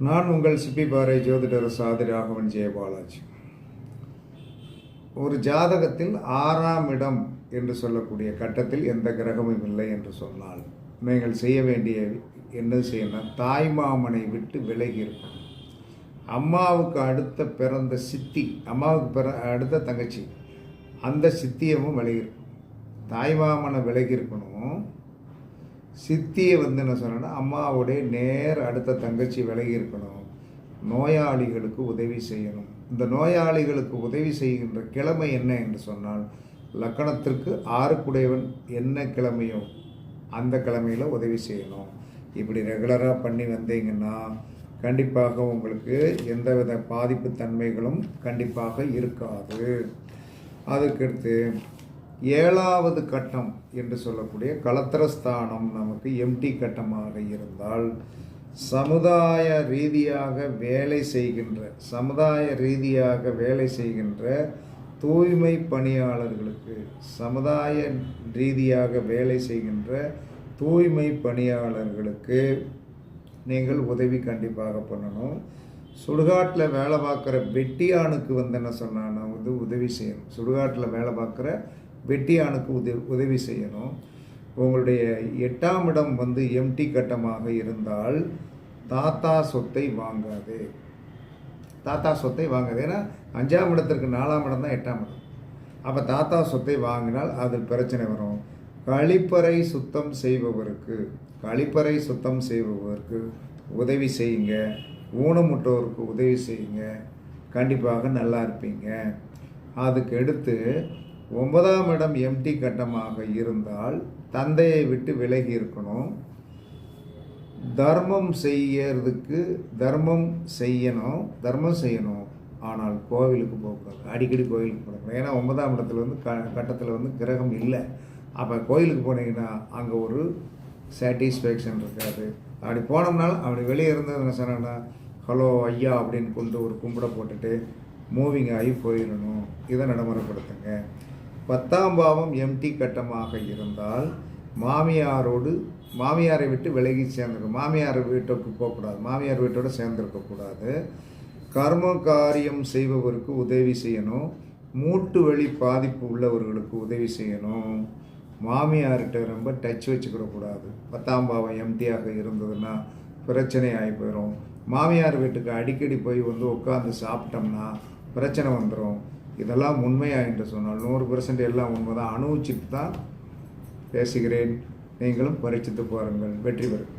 நான் உங்கள் சிப்பி பாறை ஜோதிடர் சாதி ராகவன் ஜெயபாலாஜி. ஒரு ஜாதகத்தில் 6ஆம் இடம் என்று சொல்லக்கூடிய கட்டத்தில் எந்த கிரகமும் இல்லை என்று சொன்னால் நீங்கள் செய்ய வேண்டிய என்ன செய்யணும்? தாய்மாமனை விட்டு விலகி இருக்கணும். அம்மாவுக்கு அடுத்த பிறந்த சித்தி, அம்மாவுக்கு அடுத்த தங்கச்சி, அந்த சித்தியவும் விலகி இருக்கணும். தாய்மாமனை விலகி இருக்கணும். சித்தியை என்ன சொன்னா, அம்மாவுடைய நேர் அடுத்த தங்கச்சி விலகி இருக்கணும். நோயாளிகளுக்கு உதவி செய்யணும். இந்த நோயாளிகளுக்கு உதவி செய்கின்ற கிழமை என்ன என்று சொன்னால், லக்கணத்திற்கு 6 என்ன கிழமையோ அந்த கிழமையில் உதவி செய்யணும். இப்படி ரெகுலராக பண்ணி வந்தீங்கன்னா கண்டிப்பாக உங்களுக்கு எந்தவித பாதிப்பு தன்மைகளும் கண்டிப்பாக இருக்காது. அதுக்கடுத்து 7வது கட்டம் என்று சொல்லக்கூடிய களத்திரஸ்தானம் நமக்கு எம்டி கட்டமாக இருந்தால் சமுதாய ரீதியாக வேலை செய்கின்ற தூய்மை பணியாளர்களுக்கு, நீங்கள் உதவி கண்டிப்பாக பண்ணணும். சுடுகாட்டில் வேலை பார்க்குற வெட்டியானுக்கு என்ன சொன்னா உதவி செய்யணும். சுடுகாட்டில் வேலை பார்க்குற வெட்டியானுக்கு உதவி செய்யணும். உங்களுடைய 8ஆம் இடம் எம்டி கட்டமாக இருந்தால் தாத்தா சொத்தை வாங்காது. ஏன்னா 5ஆம் இடத்திற்கு 4ஆம் இடம் தான் 8ஆம் இடம். அப்போ தாத்தா சொத்தை வாங்கினால் அதில் பிரச்சனை வரும். கழிப்பறை சுத்தம் செய்பவருக்கு உதவி செய்யுங்க. ஊனமுற்றோருக்கு உதவி செய்யுங்க. கண்டிப்பாக நல்லா இருப்பீங்க. அதுக்கு எடுத்து 9ஆம் இடம் எம்டி கட்டமாக இருந்தால் தந்தையை விட்டு விலகி இருக்கணும். தர்மம் செய்யணும். ஆனால் கோவிலுக்கு போகக்கூடாது. அடிக்கடி கோவிலுக்கு போகக்கூடாது. ஏன்னா 9ஆம் இடத்துல கட்டத்தில் கிரகம் இல்லை. அப்போ கோயிலுக்கு போனீங்கன்னா அங்கே ஒரு சாட்டிஸ்ஃபேக்ஷன் இருக்காது. அப்படி போனோம்னாலும் அப்படி வெளியே இருந்தது சொன்னா ஹலோ ஐயா அப்படின்னு கொண்டு ஒரு கும்பிட போட்டுட்டு மூவிங் ஆகி போயிடணும். இதை நடைமுறைப்படுத்துங்க. 10ஆம் பாவம் எம்டி கட்டமாக இருந்தால் மாமியாரை விட்டு விலகி சேர்ந்துருக்கும். மாமியார் வீட்டுக்கு போகக்கூடாது. மாமியார் வீட்டோடு சேர்ந்துருக்கக்கூடாது. கர்ம காரியம் செய்பவருக்கு உதவி செய்யணும். மூட்டு வலி பாதிப்பு உள்ளவர்களுக்கு உதவி செய்யணும். மாமியார்கிட்ட ரொம்ப டச் வச்சுக்கிடக்கூடாது. 10ஆம் பாவம் எம்டியாக இருந்ததுன்னா பிரச்சனை ஆகி போயிடும். மாமியார் வீட்டுக்கு அடிக்கடி போய் உட்காந்து சாப்பிட்டோம்னா பிரச்சனை வந்துடும். இதெல்லாம் உண்மையா என்று சொன்னால் 100% எல்லாம் உண்மைதான். அனுபவிச்சுட்டு தான் பேசுகிறேன். நீங்களும் பரீட்சித்து பாருங்கள். வெற்றி பெறுங்கள்.